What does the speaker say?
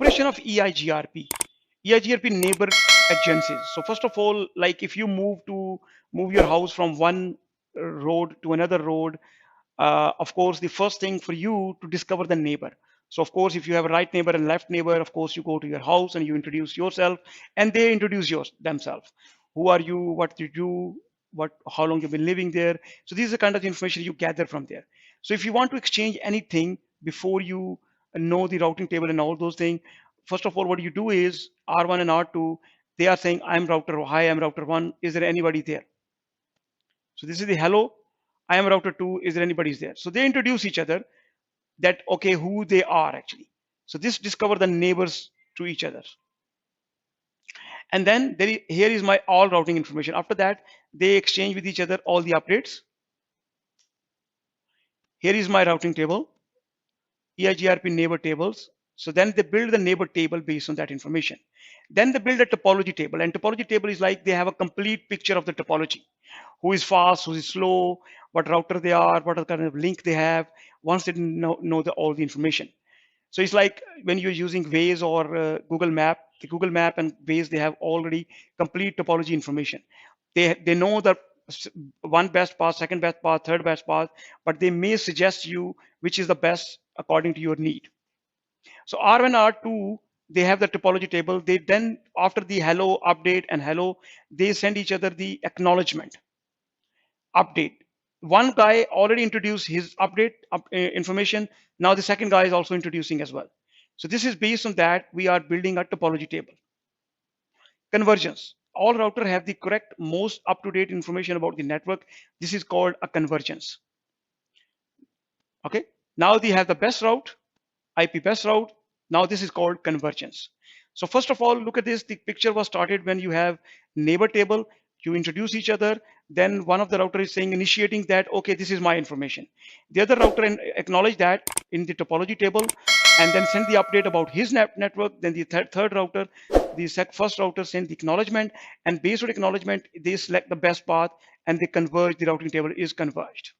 operation of EIGRP. EIGRP neighbor adjacencies. So first of all, like if you move your house from one road to another road, of course, the first thing for you to discover the neighbor. So of course, if you have a right neighbor and left neighbor, of course, you go to your house and you introduce yourself, and they introduce themselves. Who are you? What do you do? How long you've been living there? So these are the kind of information you gather from there. So if you want to exchange anything before you know the routing table and all those things, first of all, what you do is R1 and R2, they are saying, I'm router, hi, I'm router 1. Is there anybody there? So this is the hello, I am router 2. Is there anybody there? So they introduce each other that, okay, who they are actually. So this discover the neighbors to each other. And then here is my all routing information. After that, they exchange with each other all the updates. Here is my routing table, EIGRP neighbor tables. So then they build the neighbor table based on that information. Then they build a topology table, and topology table is like they have a complete picture of the topology. Who is fast, who is slow, what router they are, what kind of link they have. Once they know all the information. So it's like when you're using Waze or Google Map, the Google Map and Waze, they have already complete topology information. They know the one best path, second best path, third best path, but they may suggest you which is the best according to your need. So R1, R2, they have the topology table. They then, after the hello update and hello, they send each other the acknowledgement update. One guy already introduced his update information. Now the second guy is also introducing as well. So this is based on that we are building a topology table. Convergence. All router have the correct, most up-to-date information about the network. This is called a convergence. Okay. Now they have the best route, IP best route. Now this is called convergence. So first of all, look at this. The picture was started when you have neighbor table. You introduce each other. Then one of the router is saying, initiating that, okay, this is my information. The other router acknowledge that in the topology table, and then send the update about his network. Then the third router, the first router send the acknowledgement, and based on acknowledgement, they select the best path and they converge. The routing table is converged.